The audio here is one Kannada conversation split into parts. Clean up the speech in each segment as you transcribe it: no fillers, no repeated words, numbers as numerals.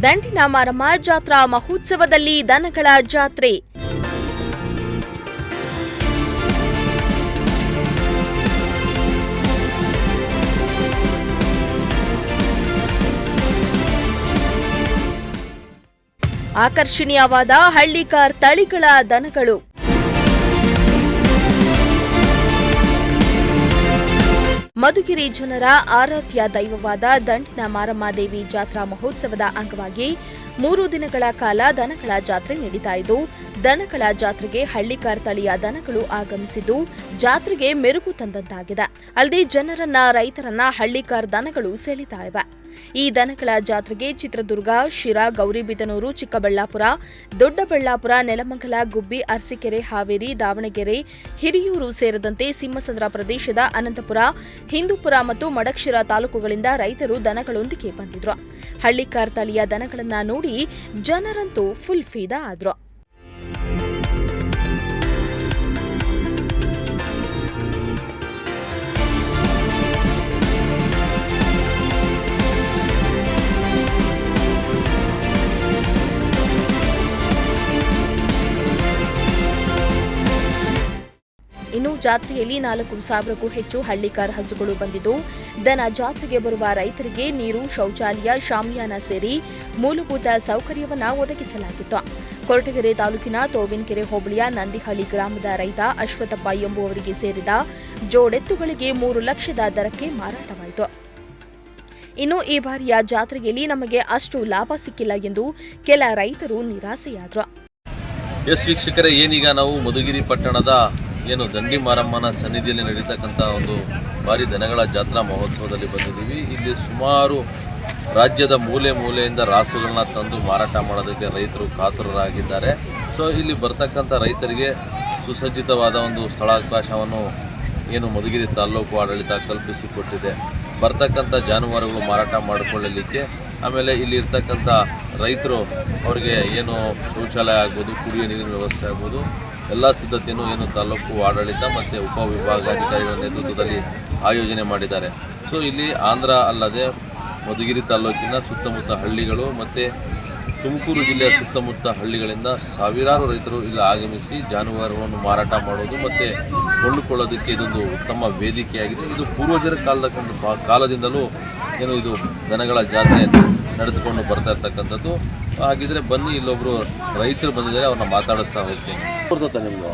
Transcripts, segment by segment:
ದಂಡಿನ ಮಾರಮ್ಮ ಜಾತ್ರಾ ಮಹೋತ್ಸವದಲ್ಲಿ ದನಗಳ ಜಾತ್ರೆ. ಆಕರ್ಷಣೀಯವಾದ ಹಳ್ಳಿಕಾರ್ ತಳಿಗಳ ದನಗಳು. ಮಧುಗಿರಿ ಜನರ ಆರಾಧ್ಯ ದೈವವಾದ ದಂಡಿನ ಮಾರಮ್ಮ ದೇವಿ ಜಾತ್ರಾ ಮಹೋತ್ಸವದ ಅಂಗವಾಗಿ 3 ದಿನಗಳ ಕಾಲ ದನಗಳ ಜಾತ್ರೆ ನಡೀತಾ ಇದ್ದು, ದನಗಳ ಜಾತ್ರೆಗೆ ಹಳ್ಳಿಕಾರ್ ತಳಿಯ ದನಗಳು ಆಗಮಿಸಿದ್ದು ಜಾತ್ರೆಗೆ ಮೆರುಗು ತಂದಂತಾಗಿದೆ. ಅಲ್ಲದೆ ಜನರನ್ನ, ರೈತರನ್ನ ಹಳ್ಳಿಕಾರ್ ದನಗಳು ಸೆಳೀತಾ ಇವೆ. ಈ ದನಗಳ ಜಾತ್ರೆಗೆ ಚಿತ್ರದುರ್ಗ, ಶಿರಾ, ಗೌರಿಬಿದನೂರು, ಚಿಕ್ಕಬಳ್ಳಾಪುರ, ದೊಡ್ಡಬಳ್ಳಾಪುರ, ನೆಲಮಂಗಲ, ಗುಬ್ಬಿ, ಅರಸೀಕೆರೆ, ಹಾವೇರಿ, ದಾವಣಗೆರೆ, ಹಿರಿಯೂರು ಸೇರಿದಂತೆ ಸಿಂಹಸಂದ್ರ ಪ್ರದೇಶದ ಅನಂತಪುರ, ಹಿಂದೂಪುರ ಮತ್ತು ಮಡಕ್ಷಿರ ತಾಲೂಕುಗಳಿಂದ ರೈತರು ದನಗಳೊಂದಿಗೆ ಬಂದಿದ್ರು. ಹಳ್ಳಿಕಾರ್ ತಳಿಯ ದನಗಳನ್ನ ನೋಡಿ ಜನರಂತೂ ಫುಲ್ ಫೀದಾ ಆದ್ರು. ಇನ್ನು ಜಾತ್ರೆಯಲ್ಲಿ 4,000ಕ್ಕೂ ಹೆಚ್ಚು ಹಳ್ಳಿಕಾರ್ ಹಸುಗಳು ಬಂದಿದ್ದು, ದನ ಜಾತ್ರೆಗೆ ಬರುವ ರೈತರಿಗೆ ನೀರು, ಶೌಚಾಲಯ, ಶಾಮಿಯಾನ ಸೇರಿ ಮೂಲಭೂತ ಸೌಕರ್ಯವನ್ನು ಒದಗಿಸಲಾಗಿತ್ತು. ಕೊರಟಗೆರೆ ತಾಲೂಕಿನ ತೋವಿನಕೆರೆ ಹೋಬಳಿಯ ನಂದಿಹಳ್ಳಿ ಗ್ರಾಮದ ರೈತ ಅಶ್ವತ್ಥಪ್ಪ ಎಂಬುವವರಿಗೆ ಸೇರಿದ ಜೋಡೆತ್ತುಗಳಿಗೆ 3 ಲಕ್ಷದ ದರಕ್ಕೆ ಮಾರಾಟವಾಯಿತು. ಇನ್ನು ಈ ಬಾರಿಯ ಜಾತ್ರೆಯಲ್ಲಿ ನಮಗೆ ಅಷ್ಟು ಲಾಭ ಸಿಕ್ಕಿಲ್ಲ ಎಂದು ಕೆಲ ರೈತರು ನಿರಾಸೆಯಾದರು. ವೀಕ್ಷಕರೇ, ಏನೀಗ ನಾವು ಮಧುಗಿರಿ ಪಟ್ಟಣದ ದಂಡಿ ಮಾರಮ್ಮನ ಸನ್ನಿಧಿಯಲ್ಲಿ ನಡೀತಕ್ಕಂಥ ಒಂದು ಭಾರಿ ದನಗಳ ಜಾತ್ರಾ ಮಹೋತ್ಸವದಲ್ಲಿ ಬಂದಿದ್ದೀವಿ. ಇಲ್ಲಿ ಸುಮಾರು ರಾಜ್ಯದ ಮೂಲೆ ಮೂಲೆಯಿಂದ ರಾಸುಗಳನ್ನ ತಂದು ಮಾರಾಟ ಮಾಡೋದಕ್ಕೆ ರೈತರು ಕಾತುರರಾಗಿದ್ದಾರೆ. ಸೊ ಇಲ್ಲಿ ಬರ್ತಕ್ಕಂಥ ರೈತರಿಗೆ ಸುಸಜ್ಜಿತವಾದ ಒಂದು ಸ್ಥಳಾವಕಾಶವನ್ನು ಮಧುಗಿರಿ ತಾಲ್ಲೂಕು ಆಡಳಿತ ಕಲ್ಪಿಸಿಕೊಟ್ಟಿದೆ. ಬರ್ತಕ್ಕಂಥ ಜಾನುವಾರುಗಳು ಮಾರಾಟ ಮಾಡಿಕೊಳ್ಳಲಿಕ್ಕೆ, ಆಮೇಲೆ ಇಲ್ಲಿ ಇರ್ತಕ್ಕಂಥ ರೈತರು ಅವರಿಗೆ ಶೌಚಾಲಯ ಆಗ್ಬೋದು, ಕುಡಿಯುವ ನೀರಿನ ವ್ಯವಸ್ಥೆ ಆಗ್ಬೋದು, ಎಲ್ಲ ಸಿದ್ಧತೆಯನ್ನು ತಾಲೂಕು ಆಡಳಿತ ಮತ್ತು ಉಪವಿಭಾಗಾಧಿಕಾರಿಗಳ ನೇತೃತ್ವದಲ್ಲಿ ಆಯೋಜನೆ ಮಾಡಿದ್ದಾರೆ. ಸೊ ಇಲ್ಲಿ ಆಂಧ್ರ ಅಲ್ಲದೆ ಮಧುಗಿರಿ ತಾಲೂಕಿನ ಸುತ್ತಮುತ್ತ ಹಳ್ಳಿಗಳು ಮತ್ತು ತುಮಕೂರು ಜಿಲ್ಲೆಯ ಸುತ್ತಮುತ್ತ ಹಳ್ಳಿಗಳಿಂದ ಸಾವಿರಾರು ರೈತರು ಇಲ್ಲಿ ಆಗಮಿಸಿ ಜಾನುವಾರುಗಳನ್ನು ಮಾರಾಟ ಮಾಡೋದು ಮತ್ತು ಕೊಂಡುಕೊಳ್ಳೋದಕ್ಕೆ ಇದೊಂದು ಉತ್ತಮ ವೇದಿಕೆಯಾಗಿದೆ. ಇದು ಪೂರ್ವಜರ ಕಾಲದಿಂದಲೂ ಇದು ದನಗಳ ಜಾತ್ರೆ ನಡೆದುಕೊಂಡು ಬರ್ತಾ ಇರ್ತಕ್ಕಂಥದ್ದು. ಹಾಗಿದ್ರೆ ಬನ್ನಿ, ಇಲ್ಲೊಬ್ರು ರೈತರು ಬಂದಿದ್ದಾರೆ, ಅವ್ರನ್ನ ಮಾತಾಡಿಸ್ತಾ ಹೋಗ್ತೀನಿ. ಬರ್ತದೆ ನಿಮ್ಗೆ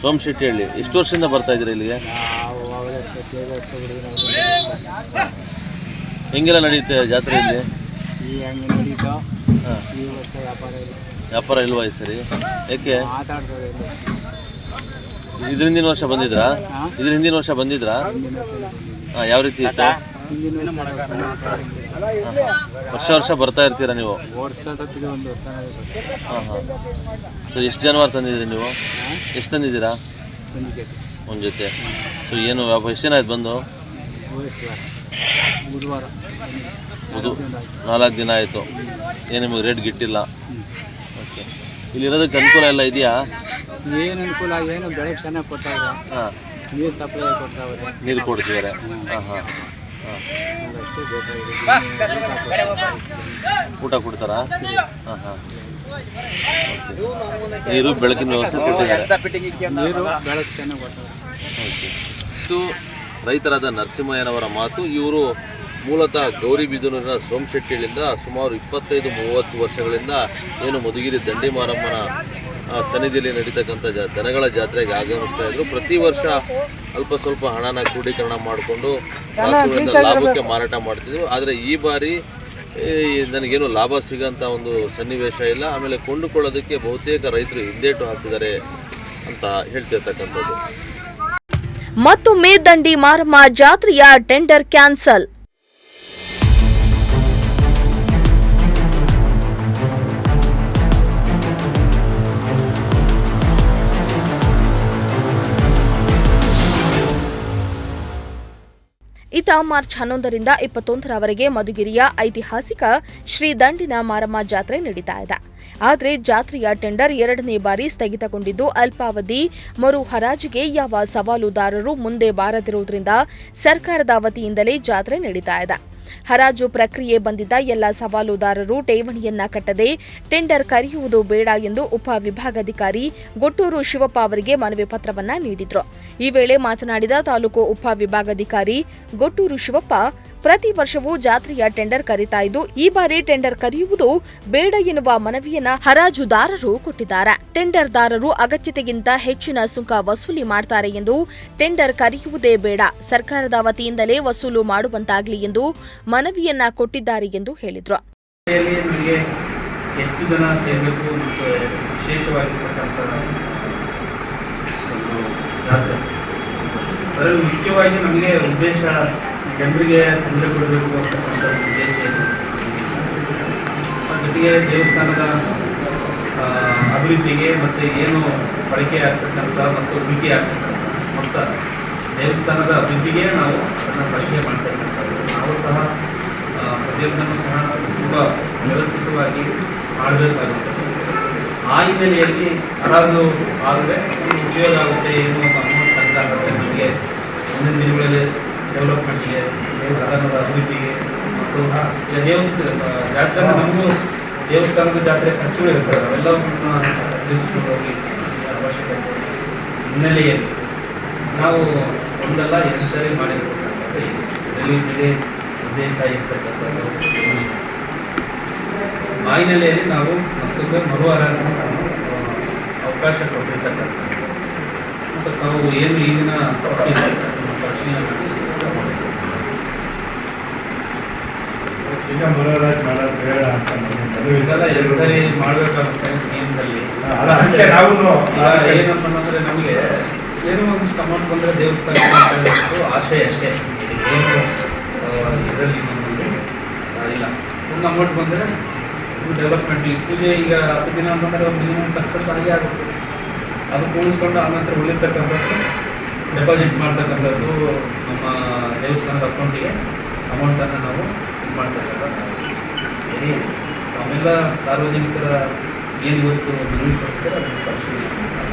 ಸೋಮಶೆಟ್ಟಿ ಹಳ್ಳಿ. ಎಷ್ಟು ವರ್ಷದಿಂದ ಬರ್ತಾ ಇದ್ದೀರಾ ಇಲ್ಲಿಗೆ? ಹೆಂಗೆಲ್ಲ ನಡೆಯುತ್ತೆ ಜಾತ್ರೆ ಇಲ್ಲಿ? ವ್ಯಾಪಾರ ಇಲ್ವಾ ಈ ಸರಿ? ಯಾಕೆ? ಇದ್ರ ಹಿಂದಿನ ವರ್ಷ ಬಂದಿದ್ರಾ? ಯಾವ ರೀತಿ ಇತ್ತು? ವರ್ಷ ಬರ್ತಾ ಇರ್ತೀರಾ ನೀವು? ಸೊ ಎಷ್ಟು ಜಾನುವಾರು ತಂದಿದ್ದೀರಿ ನೀವು? ಎಷ್ಟು ತಂದಿದ್ದೀರಾ? ಒಂದು ಜೊತೆ. ಸೊ ಎಷ್ಟು ಜನ ಆಯ್ತು ಬಂದು? 4 ದಿನ ಆಯಿತು. ನಿಮಗೆ ರೇಟ್ ಗಿಟ್ಟಿಲ್ಲ? ಓಕೆ. ಇಲ್ಲಿರೋದಕ್ಕೆ ಅನುಕೂಲ ಎಲ್ಲ ಇದೆಯಾ? ಏನು ಅನುಕೂಲ? ಬೆಳಗ್ಗೆ ಚೆನ್ನಾಗಿ ಕೊಟ್ಟವ್ರೆ. ನೀರು ಸಪ್ಲೈ ಕೊಡ್ತಾವ್ರೆ. ನೀರು ಕೊಡ್ತಿದ್ದಾರೆ. ಊಟ ಕೊಡ್ತಾರಾ? ನೀರು ಬೆಳಕಿನ ವ್ಯವಸ್ಥೆ ಕೊಟ್ಟಿದ್ದಾರೆ. ಇದು ರೈತರಾದ ನರಸಿಂಹಯ್ಯನವರ ಮಾತು. ಇವರು ಮೂಲತಃ ಗೌರಿಬಿದನೂರಿನ ಸೋಮಶೆಟ್ಟಿಯಿಂದ ಸುಮಾರು 25-30 ವರ್ಷಗಳಿಂದ ಮಧುಗಿರಿ ದಂಡಿ ಮಾರಮ್ಮನ ಸನ್ನಿಧಿಯಲ್ಲಿ ನಡೀತಕ್ಕಂಥ ದನಗಳ ಜಾತ್ರೆಗೆ ಆಗಮಿಸ್ತಾ ಇದ್ರು. ಪ್ರತಿ ವರ್ಷ ಅಲ್ಪ ಸ್ವಲ್ಪ ಹಣನ ಕ್ರೋಢೀಕರಣ ಮಾಡಿಕೊಂಡು ರಾಸುಗಳಿಂದ ಲಾಭಕ್ಕೆ ಮಾರಾಟ ಮಾಡ್ತಿದ್ರು. ಆದರೆ ಈ ಬಾರಿ ನನಗೇನು ಲಾಭ ಸಿಗೋಂಥ ಒಂದು ಸನ್ನಿವೇಶ ಇಲ್ಲ. ಆಮೇಲೆ ಕೊಂಡುಕೊಳ್ಳೋದಕ್ಕೆ ಬಹುತೇಕ ರೈತರು ಹಿಂದೇಟು ಹಾಕಿದ್ದಾರೆ ಅಂತ ಹೇಳ್ತಿರ್ತಕ್ಕಂಥದ್ದು. ಮತ್ತೊಮ್ಮೆ ದಂಡಿ ಮಾರಮ್ಮ ಜಾತ್ರೆಯ ಟೆಂಡರ್ ಕ್ಯಾನ್ಸಲ್. ಇತ್ತ ಮಾರ್ಚ್ 11ರಿಂದ 21ರವರೆಗೆ ಮಧುಗಿರಿಯ ಐತಿಹಾಸಿಕ ಶ್ರೀ ದಂಡಿನ ಮಾರಮ್ಮ ಜಾತ್ರೆ ನಡೀತಾ ಇದೆ. ಆದರೆ ಜಾತ್ರೆಯ ಟೆಂಡರ್ 2ನೇ ಬಾರಿ ಸ್ಥಗಿತಗೊಂಡಿದ್ದು, ಅಲ್ಪಾವಧಿ ಮರು ಹರಾಜಿಗೆ ಯಾವ ಸವಾಲುದಾರರು ಮುಂದೆ ಬಾರದಿರುವುದರಿಂದ ಸರ್ಕಾರದ ವತಿಯಿಂದಲೇ ಜಾತ್ರೆ ನಡೀತಾ ಇದೆ. ಹರಾಜು ಪ್ರಕ್ರಿಯೆ ಬಂದಿದ್ದ ಎಲ್ಲ ಸವಾಲುದಾರರು ಠೇವಣಿಯನ್ನ ಕಟ್ಟದೆ ಟೆಂಡರ್ ಕರೆಯುವುದು ಬೇಡ ಎಂದು ಉಪವಿಭಾಗಾಧಿಕಾರಿ ಗೊಟ್ಟೂರು ಶಿವಪ್ಪ ಅವರಿಗೆ ಮನವಿ ಪತ್ರವನ್ನ ನೀಡಿದ್ರು. ಈ ವೇಳೆ ಮಾತನಾಡಿದ ತಾಲೂಕು ಉಪವಿಭಾಗಾಧಿಕಾರಿ ಗೊಟ್ಟೂರು ಶಿವಪ್ಪ, ಪ್ರತಿ ವರ್ಷವೂ ಜಾತ್ರೆಯ ಟೆಂಡರ್ ಕರೀತಾ ಇದ್ದು, ಈ ಬಾರಿ ಟೆಂಡರ್ ಕರೆಯುವುದು ಬೇಡ ಎನ್ನುವ ಮನವಿಯನ್ನ ಹರಾಜುದಾರರು ಕೊಟ್ಟಿದ್ದಾರೆ. ಟೆಂಡರ್ದಾರರು ಅಗತ್ಯತೆಗಿಂತ ಹೆಚ್ಚಿನ ಸುಂಕ ವಸೂಲಿ ಮಾಡ್ತಾರೆ ಎಂದು ಟೆಂಡರ್ ಕರೆಯುವುದೇ ಬೇಡ, ಸರ್ಕಾರದ ವತಿಯಿಂದಲೇ ವಸೂಲು ಮಾಡುವಂತಾಗಲಿ ಎಂದು ಮನವಿಯನ್ನ ಕೊಟ್ಟಿದ್ದಾರೆ ಎಂದು ಹೇಳಿದ್ರು. ಎಷ್ಟು ಜನ ಸೇರಬೇಕು ಮತ್ತು ವಿಶೇಷವಾಗಿರ್ತಕ್ಕಂಥ ಜಾತ್ರೆ ಅದರಲ್ಲಿ ಮುಖ್ಯವಾಗಿ ನಮಗೆ ಉದ್ದೇಶ ಜನರಿಗೆ ತೊಂದರೆ ಕೊಡಬೇಕು ಅಂತಕ್ಕಂಥ ಉದ್ದೇಶ ಇದೆ. ಜೊತೆಗೆ ದೇವಸ್ಥಾನದ ಅಭಿವೃದ್ಧಿಗೆ ಮತ್ತು ಏನು ಬಳಕೆ ಆಗ್ತಕ್ಕಂಥ ಮತ್ತು ಉಳಿಕೆ ಆಗ್ತಕ್ಕಂಥ ಮೊತ್ತ ದೇವಸ್ಥಾನದ ಅಭಿವೃದ್ಧಿಗೆ ನಾವು ಅದನ್ನು ಬಳಕೆ ಮಾಡ್ತಾ ಇರ್ತಕ್ಕಂಥದ್ದು. ನಾವು ಸಹ ಪ್ರತಿಯೊಂದನ್ನು ಸಹ ತುಂಬ ವ್ಯವಸ್ಥಿತವಾಗಿ ಮಾಡಬೇಕಾಗುತ್ತೆ. ಆ ಹಿನ್ನೆಲೆಯಲ್ಲಿ ಹರಾಜು ಆದರೆ ಉಪಯೋಗ ಆಗುತ್ತೆ, ಏನು ಅಮೌಂಟ್ ಸಂಗ್ರಹ ಆಗುತ್ತೆ ನಮಗೆ ಮುಂದಿನ ದಿನಗಳಲ್ಲಿ ಡೆವಲಪ್ಮೆಂಟ್ಗೆ, ದೇವಸ್ಥಾನದ ಅಭಿವೃದ್ಧಿಗೆ ಮತ್ತು ಜಾತ್ರೆ ನಮಗೂ ದೇವಸ್ಥಾನದ ಜಾತ್ರೆ ಖರ್ಚುಗಳು ಇರ್ತದೆ, ಅವೆಲ್ಲವನ್ನು ಹೋಗಿ ಅವಶ್ಯಕತೆ ಹಿನ್ನೆಲೆಯಲ್ಲಿ ನಾವು ಒಂದಲ್ಲ ಎರಡು ಸಾರಿ ಮಾಡಿರ್ತಕ್ಕಂಥದ್ದು ಇದರಲ್ಲಿ ಉದ್ದೇಶ ಇರ್ತಕ್ಕಂಥದ್ದು. ಆ ಹಿನ್ನೆಲೆಯಲ್ಲಿ ನಾವು ಮತ್ತೊಂದು ಮರು ಹರಾಜನ್ನು ಅವಕಾಶ ಕೊಟ್ಟಿರ್ತಕ್ಕಂಥದ್ದು ಮತ್ತು ತಾವು ಏನು ಈ ದಿನ ಪರಿಶೀಲನೆ ಮಾಡಿ ಎರಡು ಸರಿ ಮಾಡಬೇಕಾಗುತ್ತೆ ನಿಯಮದಲ್ಲಿ. ಏನಂತಂದ್ರೆ ನಮಗೆ ಏನೋ ಒಂದಿಷ್ಟು ಅಮೌಂಟ್ ಬಂದರೆ ದೇವಸ್ಥಾನ ಆಶಯ ಅಷ್ಟೇ, ಏನು ಇದರಲ್ಲಿ ನಮ್ಮಲ್ಲಿ ಇಲ್ಲ. ಒಂದು ಅಮೌಂಟ್ ಬಂದರೆ ಡೆವಲಪ್ಮೆಂಟ್ ಪೂಜೆ ಈಗ 10 ದಿನ ಅಂತಂದರೆ ಒಂದು ಮಿನಿಮಮ್ ಸಕ್ಸಸ್ ಆಗಿ ಆಗುತ್ತೆ. ಅದು ಕೂಡಿಸ್ಕೊಂಡು ಆನಂತರ ಉಳಿತಕ್ಕಂಥದ್ದು ಡೆಪಾಸಿಟ್ ಮಾಡ್ತಕ್ಕಂಥದ್ದು ನಮ್ಮ ದೇವಸ್ಥಾನದ ಅಕೌಂಟಿಗೆ ಅಮೌಂಟನ್ನು ನಾವು ಇದು ಮಾಡ್ತಕ್ಕಂಥದ್ದು. ನಾವೆಲ್ಲ ಸಾರ್ವಜನಿಕರ ಏನು ಇವತ್ತು ಮನವಿ ಕೊಡ್ತಾರೆ ಅದನ್ನು ಪರಿಶೀಲನೆ ಮಾಡ್ತಾರೆ.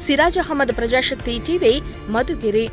ಸಿರಾಜ್ ಅಹಮದ್, ಪ್ರಜಾಶಕ್ತಿ ಟಿವಿ, ಮಧುಗಿರಿ.